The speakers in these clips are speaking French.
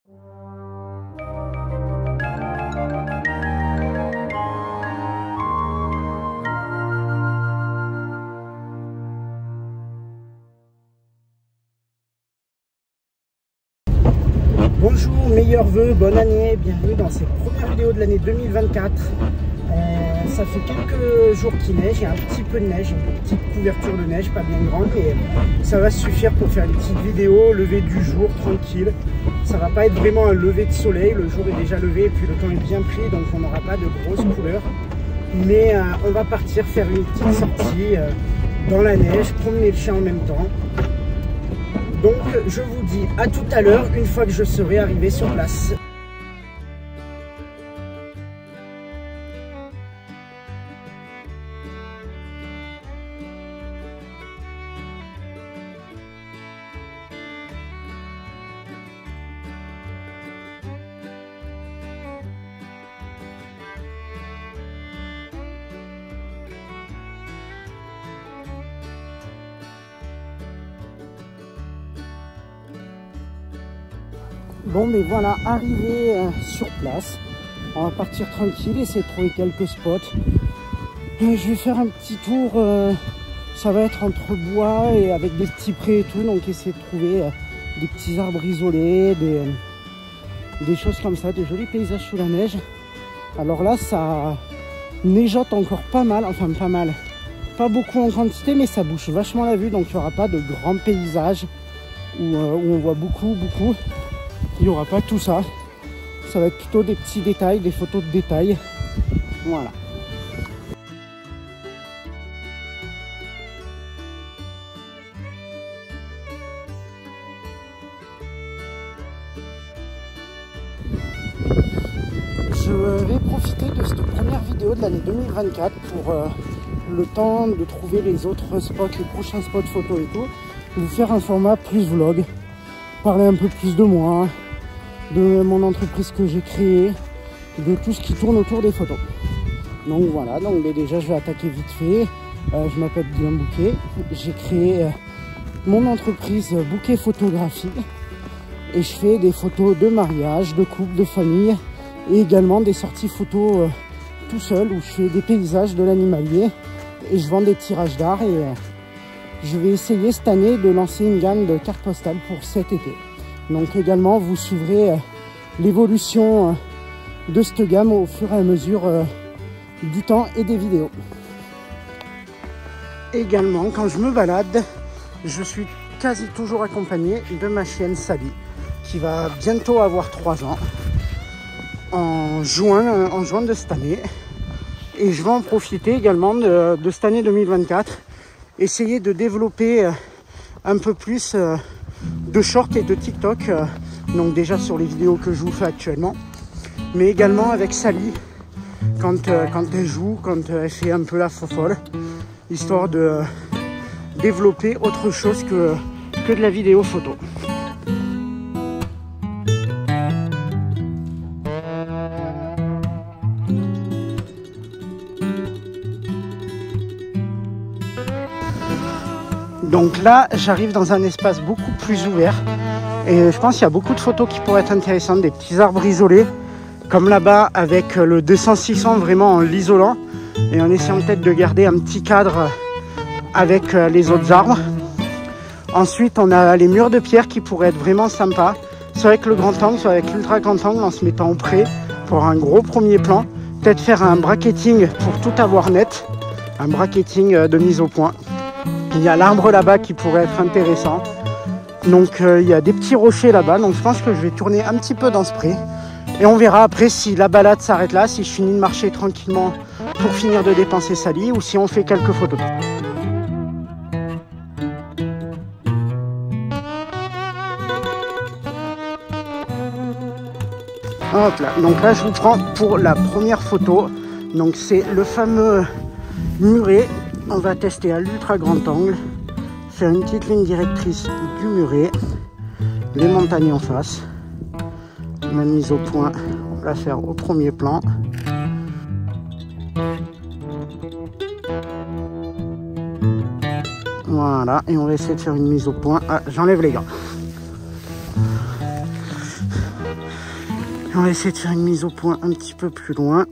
Bonjour, meilleurs vœux, bonne année, bienvenue dans cette première vidéo de l'année 2024. Ça fait quelques jours qu'il neige, il y a un petit peu de neige, une petite couverture de neige, pas bien grande, mais ça va suffire pour faire une petite vidéo, lever du jour, tranquille. Ça va pas être vraiment un lever de soleil, le jour est déjà levé et puis le temps est bien pris, donc on n'aura pas de grosses couleurs. Mais on va partir faire une petite sortie dans la neige, promener le chien en même temps. Donc je vous dis à tout à l'heure, une fois que je serai arrivé sur place. Bon, mais voilà, arrivé sur place. On va partir tranquille, essayer de trouver quelques spots. Je vais faire un petit tour, ça va être entre bois et avec des petits prés et tout, donc essayer de trouver des petits arbres isolés, des choses comme ça, des jolis paysages sous la neige. Alors là, ça neigeote encore pas mal, enfin pas mal, pas beaucoup en quantité, mais ça bouge vachement la vue, donc il n'y aura pas de grands paysages où on voit beaucoup. Il n'y aura pas tout ça. Ça va être plutôt des petits détails, des photos de détails. Voilà. Je vais profiter de cette première vidéo de l'année 2024 pour le temps de trouver les autres spots, les prochains spots photos et tout. Vous faire un format plus vlog. Parler un peu plus de moi, de mon entreprise que j'ai créée, de tout ce qui tourne autour des photos. Donc voilà, donc déjà je vais attaquer vite fait. Je m'appelle Guillaume Bouquet, j'ai créé mon entreprise Bouquet Photographie et je fais des photos de mariage, de couple, de famille et également des sorties photos tout seul où je fais des paysages, de l'animalier et je vends des tirages d'art et je vais essayer cette année de lancer une gamme de cartes postales pour cet été. Donc également, vous suivrez l'évolution de cette gamme au fur et à mesure du temps et des vidéos. Également, quand je me balade, je suis quasi toujours accompagné de ma chienne Sally, qui va bientôt avoir 3 ans, en juin de cette année. Et je vais en profiter également de cette année 2024. Essayer de développer un peu plus de shorts et de TikTok, donc déjà sur les vidéos que je vous fais actuellement, mais également avec Sally quand elle joue, quand elle fait un peu la fofolle, histoire de développer autre chose que de la vidéo photo. Donc là, j'arrive dans un espace beaucoup plus ouvert et je pense qu'il y a beaucoup de photos qui pourraient être intéressantes, des petits arbres isolés, comme là-bas avec le 200-600 vraiment en l'isolant et en essayant peut-être de garder un petit cadre avec les autres arbres. Ensuite, on a les murs de pierre qui pourraient être vraiment sympas, soit avec le grand angle, soit avec l'ultra grand angle en se mettant au près pour un gros premier plan. Peut-être faire un bracketing pour tout avoir net, un bracketing de mise au point. Il y a l'arbre là-bas qui pourrait être intéressant. Donc il y a des petits rochers là-bas. Donc je pense que je vais tourner un petit peu dans ce pré. Et on verra après si la balade s'arrête là, si je finis de marcher tranquillement pour finir de dépenser Sally ou si on fait quelques photos. Hop là. Donc là je vous prends pour la première photo. Donc c'est le fameux muret. On va tester à l'ultra grand angle, faire une petite ligne directrice du muret, les montagnes en face, même mise au point, on va la faire au premier plan. Voilà, et on va essayer de faire une mise au point. Ah, j'enlève les gants. On va essayer de faire une mise au point un petit peu plus loin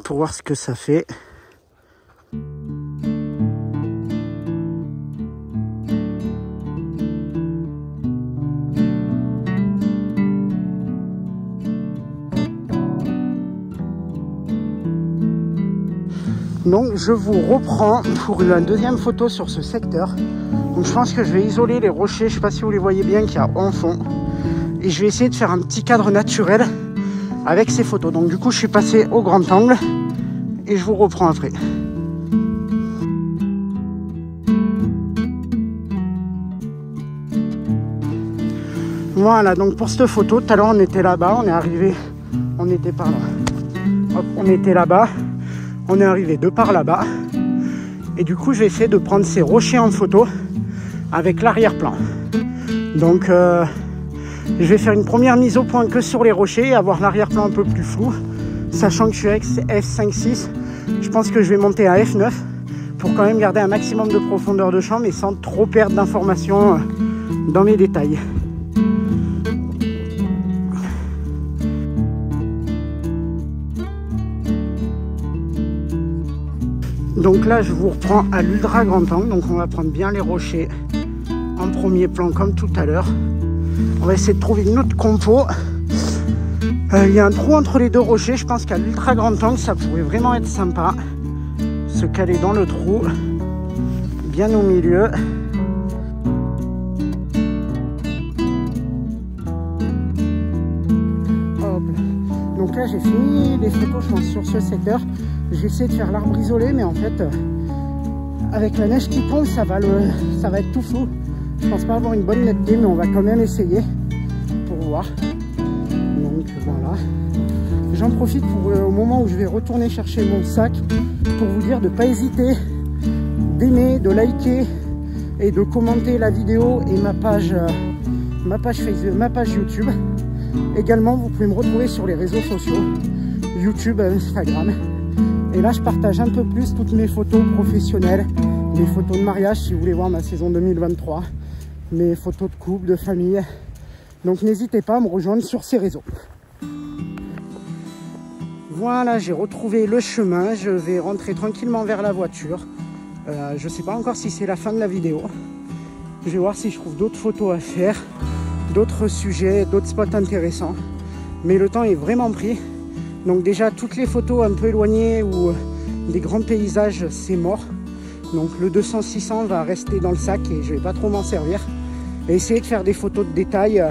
pour voir ce que ça fait. Donc je vous reprends pour une deuxième photo sur ce secteur. Donc je pense que je vais isoler les rochers, je sais pas si vous les voyez bien, qu'il y a en fond. Et je vais essayer de faire un petit cadre naturel avec ces photos. Donc du coup je suis passé au grand angle et je vous reprends après. Voilà, donc pour cette photo, tout à l'heure on était là-bas, on est arrivé, on était par là. Hop, on était là-bas. On est arrivé de par là-bas. Et du coup, je vais essayer de prendre ces rochers en photo avec l'arrière-plan. Donc, je vais faire une première mise au point que sur les rochers et avoir l'arrière-plan un peu plus flou. Sachant que je suis avec f5.6, je pense que je vais monter à f9 pour quand même garder un maximum de profondeur de champ, mais sans trop perdre d'informations dans mes détails. Donc là, je vous reprends à l'ultra grand angle. Donc on va prendre bien les rochers en premier plan comme tout à l'heure. On va essayer de trouver une autre compo. Il y a un trou entre les deux rochers. Je pense qu'à l'ultra grand angle, ça pourrait vraiment être sympa. Se caler dans le trou, bien au milieu. Hop. Donc là, j'ai fini les photos, je pense, sur ce secteur. J'ai essayé de faire l'arbre isolé, mais en fait, avec la neige qui tombe, ça va être tout flou. Je pense pas avoir une bonne netteté, mais on va quand même essayer pour voir. Donc voilà. J'en profite pour au moment où je vais retourner chercher mon sac, pour vous dire de ne pas hésiter d'aimer, de liker et de commenter la vidéo et ma page Facebook, ma page YouTube. Également, vous pouvez me retrouver sur les réseaux sociaux, YouTube, Instagram. Et là, je partage un peu plus toutes mes photos professionnelles, mes photos de mariage, si vous voulez voir ma saison 2023, mes photos de couple, de famille. Donc, n'hésitez pas à me rejoindre sur ces réseaux. Voilà, j'ai retrouvé le chemin. Je vais rentrer tranquillement vers la voiture. Je ne sais pas encore si c'est la fin de la vidéo. Je vais voir si je trouve d'autres photos à faire, d'autres sujets, d'autres spots intéressants. Mais le temps est vraiment pris. Donc déjà, toutes les photos un peu éloignées ou des grands paysages, c'est mort. Donc le 200-600 va rester dans le sac et je vais pas trop m'en servir. Et essayer de faire des photos de détail.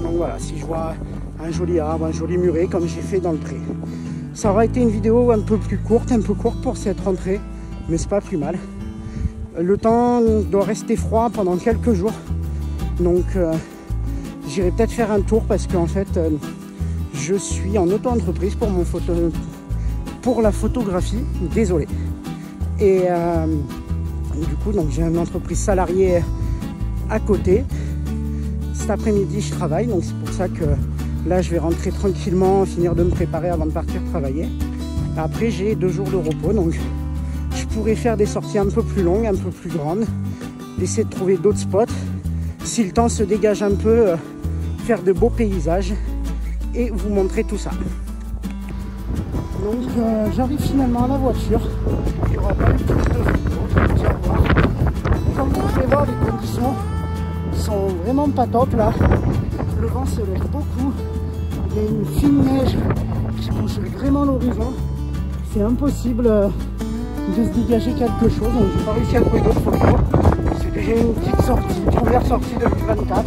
Donc voilà, si je vois un joli arbre, un joli muret, comme j'ai fait dans le pré. Ça aura été une vidéo un peu plus courte, pour cette rentrée, mais c'est pas plus mal. Le temps doit rester froid pendant quelques jours. Donc... j'irai peut-être faire un tour parce qu'en fait, je suis en auto-entreprise pour la photographie, désolé. Et du coup, donc j'ai une entreprise salariée à côté. Cet après-midi, je travaille, donc c'est pour ça que là, je vais rentrer tranquillement, finir de me préparer avant de partir travailler. Après, j'ai 2 jours de repos, donc je pourrais faire des sorties un peu plus longues, un peu plus grandes, essayer de trouver d'autres spots. Si le temps se dégage un peu, faire de beaux paysages et vous montrer tout ça. Donc j'arrive finalement à la voiture. Il n'y aura pas eu plus de photos. Comme vous pouvez voir, les conditions sont vraiment pas top là. Le vent se lève beaucoup. Il y a une fine neige qui bouge vraiment l'horizon. C'est impossible de se dégager quelque chose. Donc j'ai pas réussi à trouver d'autres photos. C'est déjà une petite sortie, première sortie 2024.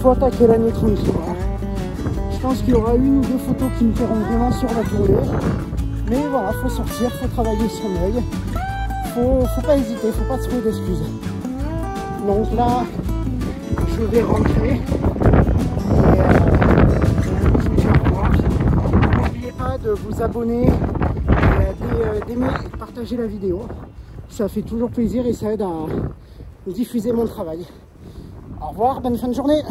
Faut attaquer l'année tranquillement. Je pense qu'il y aura 1 ou 2 photos qui me feront vraiment sur la tournée. Mais voilà, faut sortir, faut travailler son œil. Faut pas hésiter, faut pas se trouver d'excuses. Donc là, je vais rentrer. Et je vous dis au revoir. N'oubliez pas de vous abonner, d'aimer et de partager la vidéo. Ça fait toujours plaisir et ça aide à diffuser mon travail. Au revoir, bonne fin de journée.